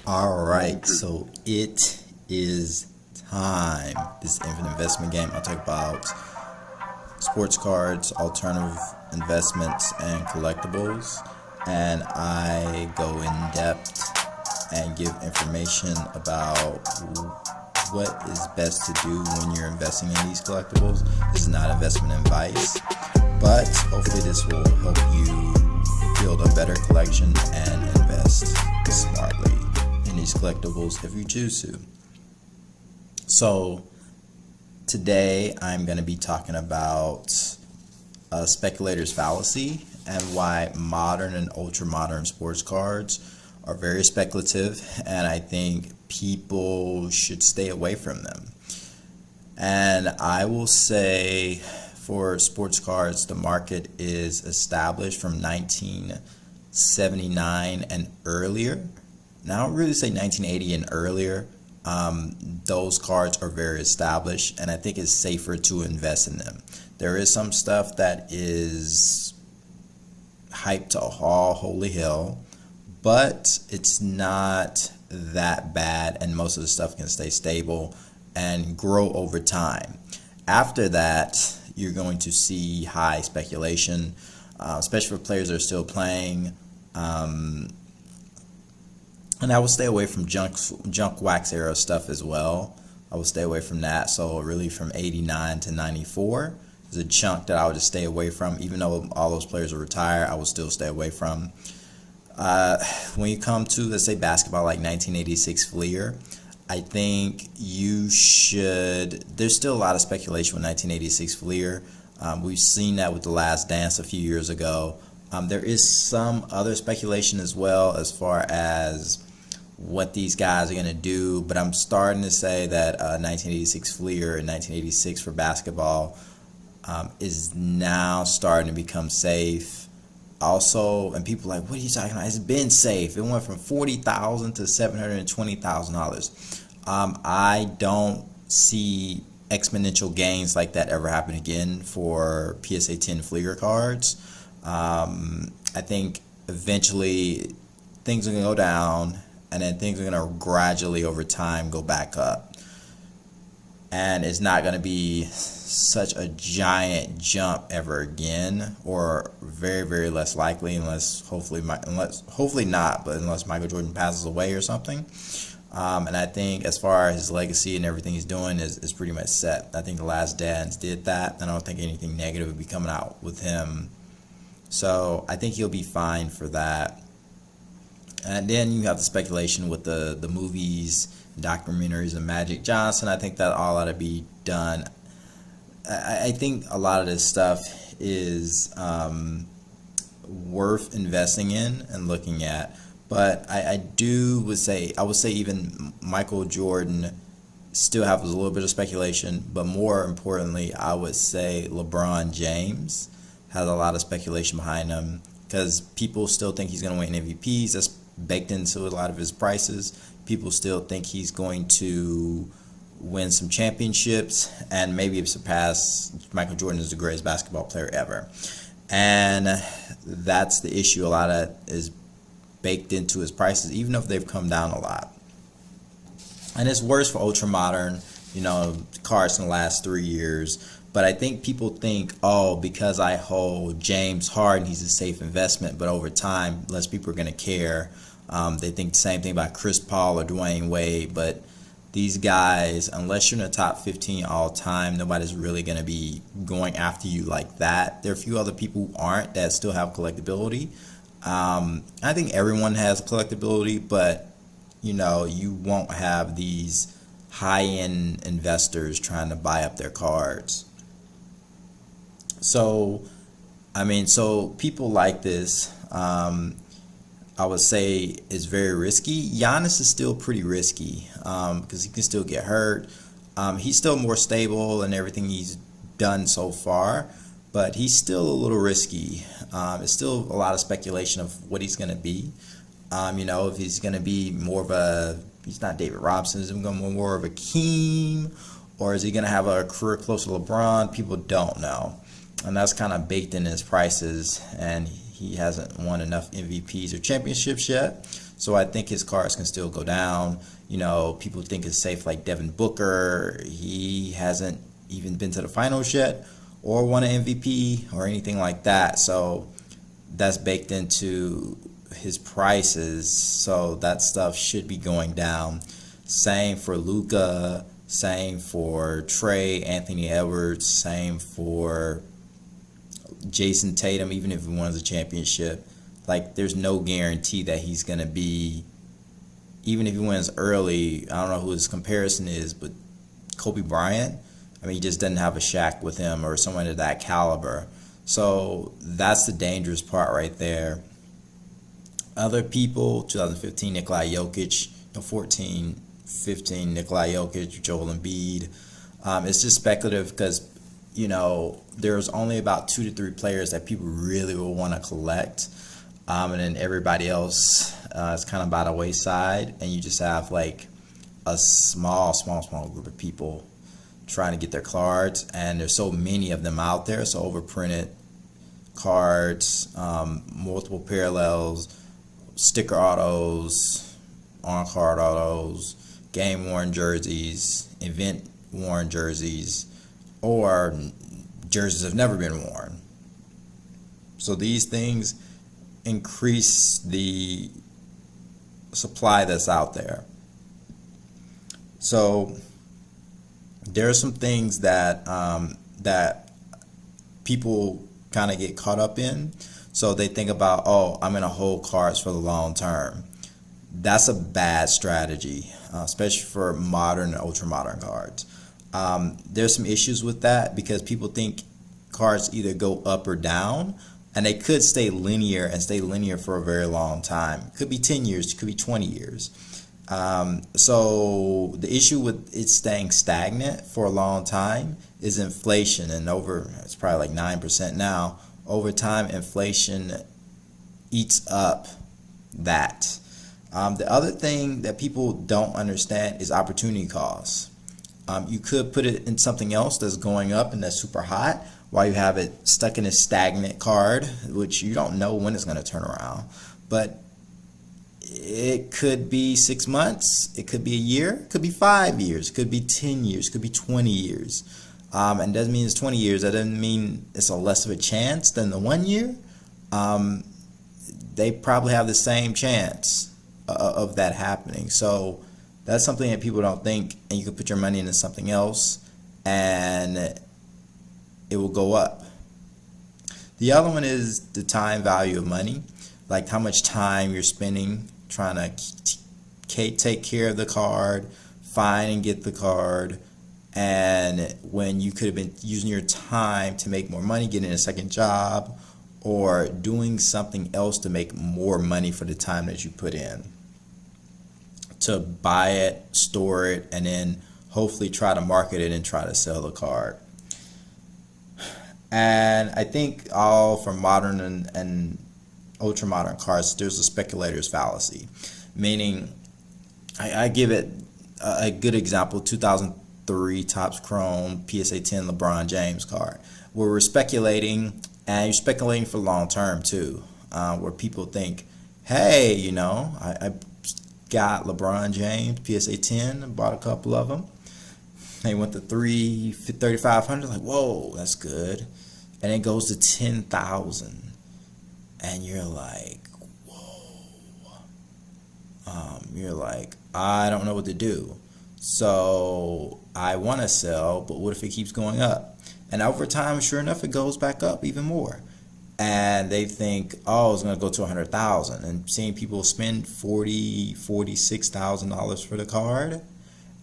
All right, so it is time. This infinite investment game. I'll talk about sports cards, alternative investments, and collectibles. And I go in depth and give information about what is best to do when you're investing in these collectibles. This is not investment advice, but hopefully this will help you build a better collection and invest smartly in these collectibles if you choose to. So today I'm going to be talking about Speculators Fallacy and why modern and ultra modern sports cards are very speculative, and I think people should stay away from them. And I will say for sports cards, the market is established from 1979 and earlier. Now, I don't really say 1980 and earlier. Those cards are very established, and I think it's safer to invest in them. There is some stuff that is hyped to all holy hell, but it's not that bad, and most of the stuff can stay stable and grow over time. After that, you're going to see high speculation, especially for players that are still playing. And I will stay away from junk wax era stuff as well. I will stay away from that. So really from 89 to 94 is a chunk that I would just stay away from. Even though all those players are retired, I will still stay away from. When you come to, let's say, basketball, like 1986 Fleer, I think you should. There's still a lot of speculation with 1986 Fleer. We've seen that with The Last Dance a few years ago. There is some other speculation as well as far as what these guys are going to do, but I'm starting to say that 1986 Fleer and 1986 for basketball is now starting to become safe. Also, and people are like, what are you talking about? It's been safe. It went from $40,000 to $720,000. I don't see exponential gains like that ever happen again for PSA 10 Fleer cards. I think eventually things are going to go down, and then things are going to gradually over time go back up. And it's not going to be such a giant jump ever again, or very, very less likely, unless hopefully not, but unless Michael Jordan passes away or something. And I think as far as his legacy and everything he's doing is pretty much set. I think The Last Dance did that, and I don't think anything negative would be coming out with him. So I think he'll be fine for that. And then you have the speculation with the movies, documentaries, and Magic Johnson. I think that all ought to be done. I think a lot of this stuff is worth investing in and looking at. But I would say even Michael Jordan still has a little bit of speculation. But more importantly, I would say LeBron James has a lot of speculation behind him, because people still think he's going to win MVPs. That's baked into a lot of his prices. People still think he's going to win some championships and maybe surpass Michael Jordan as the greatest basketball player ever. And that's the issue. A lot of it is baked into his prices, even if they've come down a lot. And it's worse for ultra modern, cards in the last 3 years. But I think people think, because I hold James Harden, he's a safe investment. But over time, less people are going to care. They think the same thing about Chris Paul or Dwayne Wade. But these guys, unless you're in the top 15 all time, nobody's really going to be going after you like that. There are a few other people who aren't, that still have collectability. I think everyone has collectability, but you won't have these high-end investors trying to buy up their cards. So people like this, I would say, is very risky. Giannis is still pretty risky because he can still get hurt. He's still more stable in everything he's done so far, but he's still a little risky. It's still a lot of speculation of what he's going to be. If he's going to be more of he's not David Robinson, is he going to be more of a Keem, or is he going to have a career close to LeBron? People don't know. And that's kind of baked in his prices, and he hasn't won enough MVPs or championships yet. So I think his cards can still go down. You know, people think it's safe, like Devin Booker. He hasn't even been to the finals yet or won an MVP or anything like that. So that's baked into his prices. So that stuff should be going down. Same for Luka. Same for Trey, Anthony Edwards. Same for Jason Tatum, even if he wins a championship. Like, there's no guarantee that he's going to be, even if he wins early, I don't know who his comparison is, but Kobe Bryant, I mean, he just doesn't have a Shaq with him or someone of that caliber. So that's the dangerous part right there. Other people, 2015, Nikola Jokic, 14, 15, Nikola Jokic, Joel Embiid. It's just speculative because, you know, there's only about 2 to 3 players that people really will want to collect. And then everybody else is kind of by the wayside. And you just have like a small group of people trying to get their cards. And there's so many of them out there. So overprinted cards, multiple parallels, sticker autos, on-card autos, game-worn jerseys, event-worn jerseys, or jerseys have never been worn. So these things increase the supply that's out there. So there are some things that that people kind of get caught up in. So they think about, oh, I'm going to hold cards for the long term. That's a bad strategy, especially for modern and ultra modern cards. There's some issues with that because people think cards either go up or down, and they could stay linear and stay linear for a very long time. It could be 10 years, it could be 20 years. So the issue with it staying stagnant for a long time is inflation, and it's probably like 9% now. Over time, inflation eats up that. The other thing that people don't understand is opportunity costs. You could put it in something else that's going up and that's super hot while you have it stuck in a stagnant card, which you don't know when it's going to turn around. But it could be 6 months, it could be a year, it could be 5 years, it could be 10 years, it could be 20 years. And doesn't mean it's 20 years. That doesn't mean it's a less of a chance than the 1 year. They probably have the same chance of that happening. So that's something that people don't think, and you can put your money into something else and it will go up. The other one is the time value of money, like how much time you're spending trying to take care of the card, find and get the card, and when you could have been using your time to make more money, getting a second job, or doing something else to make more money for the time that you put in. To buy it, store it, and then hopefully try to market it and try to sell the card. And I think all for modern and ultra modern cards, there's a speculator's fallacy. Meaning, I give it a good example, 2003 Topps Chrome PSA 10 LeBron James card, where we're speculating, and you're speculating for long term too, where people think, hey, you know, I got LeBron James PSA 10, bought a couple of them. They went to 3,500, like, whoa, that's good. And it goes to 10,000. And you're like, whoa. You're like, I don't know what to do. So I want to sell, but what if it keeps going up? And over time, sure enough, it goes back up even more. And they think, oh, it's going to go to 100,000. And seeing people spend $46,000 for the card,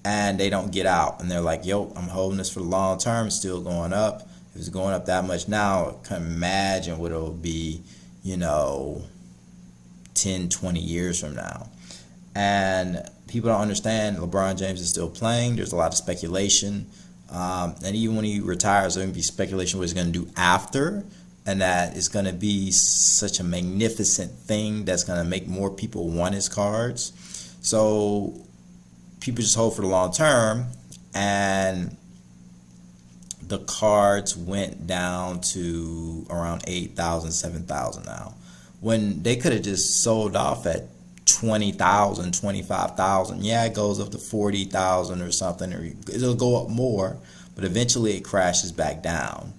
and they don't get out. And they're like, yo, I'm holding this for the long term. It's still going up. If it's going up that much now, I can imagine what it'll be, 10, 20 years from now. And people don't understand LeBron James is still playing. There's a lot of speculation. And even when he retires, there's going to be speculation what he's going to do after. And that is going to be such a magnificent thing that's going to make more people want his cards. So people just hold for the long term, and the cards went down to around 8,000, 7,000 now, when they could have just sold off at 20,000, 25,000. Yeah, it goes up to 40,000 or something, or it'll go up more, but eventually it crashes back down.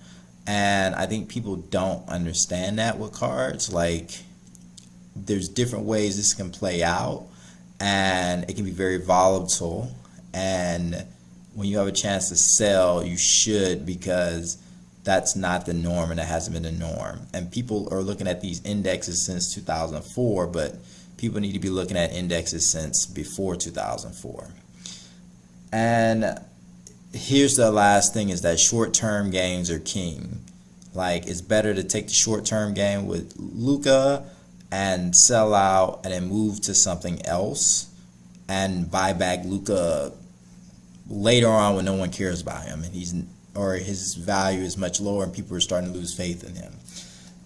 And I think people don't understand that with cards. Like, there's different ways this can play out, and it can be very volatile. And when you have a chance to sell, you should, because that's not the norm, and it hasn't been the norm. And people are looking at these indexes since 2004, but people need to be looking at indexes since before 2004. And here's the last thing, is that short-term gains are king. Like, it's better to take the short-term gain with Luka and sell out and then move to something else and buy back Luka later on when no one cares about him and his value is much lower and people are starting to lose faith in him.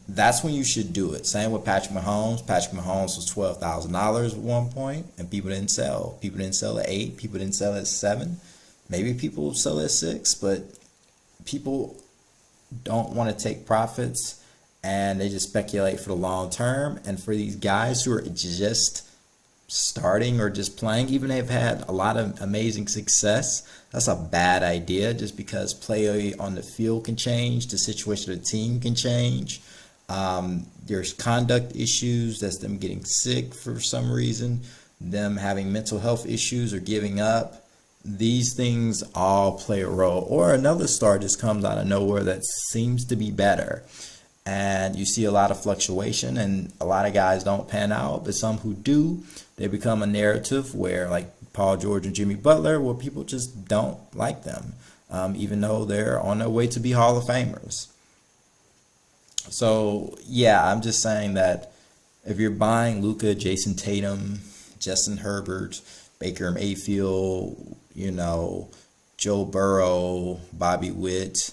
That's when you should do it. Same with Patrick Mahomes. Patrick Mahomes was $12,000 at one point, and people didn't sell. People didn't sell at 8. People didn't sell at 7. Maybe people will sell at 6, but people don't want to take profits, and they just speculate for the long term. And for these guys who are just starting or just playing, even if they've had a lot of amazing success, that's a bad idea, just because play on the field can change, the situation of the team can change. There's conduct issues, that's them getting sick for some reason, them having mental health issues or giving up. These things all play a role. Or another star just comes out of nowhere that seems to be better, and you see a lot of fluctuation, and a lot of guys don't pan out, but some who do, they become a narrative where, like Paul George and Jimmy Butler, where people just don't like them, even though they're on their way to be Hall of Famers. So yeah, I'm just saying that if you're buying Luka, Jason Tatum, Justin Herbert, Baker Mayfield, Joe Burrow, Bobby Witt,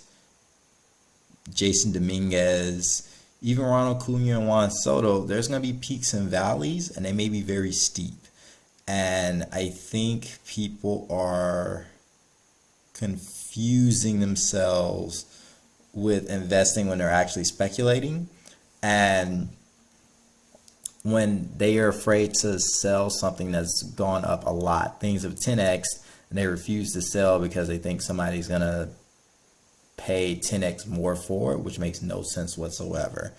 Jason Dominguez, even Ronald Acuna and Juan Soto, there's going to be peaks and valleys, and they may be very steep. And I think people are confusing themselves with investing when they're actually speculating. And when they are afraid to sell something that's gone up a lot, things of 10x, and they refuse to sell because they think somebody's going to pay 10x more for it, which makes no sense whatsoever.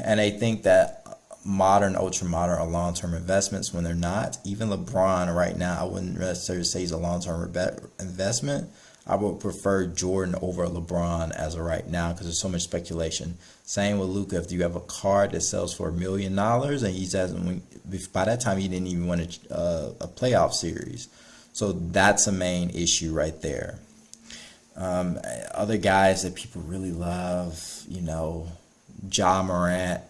And I think that modern, ultra modern are long-term investments when they're not. Even LeBron right now, I wouldn't necessarily say he's a long-term investment. I would prefer Jordan over LeBron as of right now, because there's so much speculation. Same with Luka. If you have a card that sells for $1 million and he doesn't, by that time he didn't even win a playoff series. So that's a main issue right there. Other guys that people really love, Ja Morant.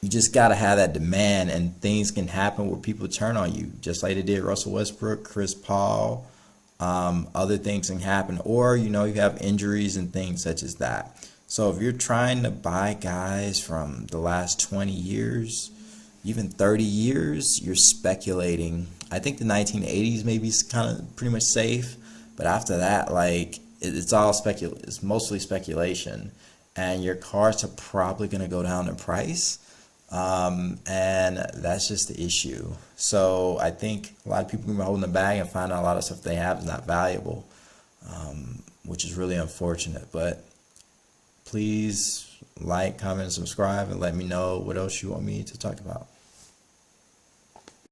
You just got to have that demand, and things can happen where people turn on you, just like they did Russell Westbrook, Chris Paul. Other things can happen, or you have injuries and things such as that. So if you're trying to buy guys from the last 20 years, even 30 years, you're speculating. I think the 1980s maybe is kind of pretty much safe, but after that, like, it's all it's mostly speculation, and your cards are probably going to go down in price. And that's just the issue. So I think a lot of people can be holding the bag and find out a lot of stuff they have is not valuable, which is really unfortunate. But please like, comment, and subscribe, and let me know what else you want me to talk about.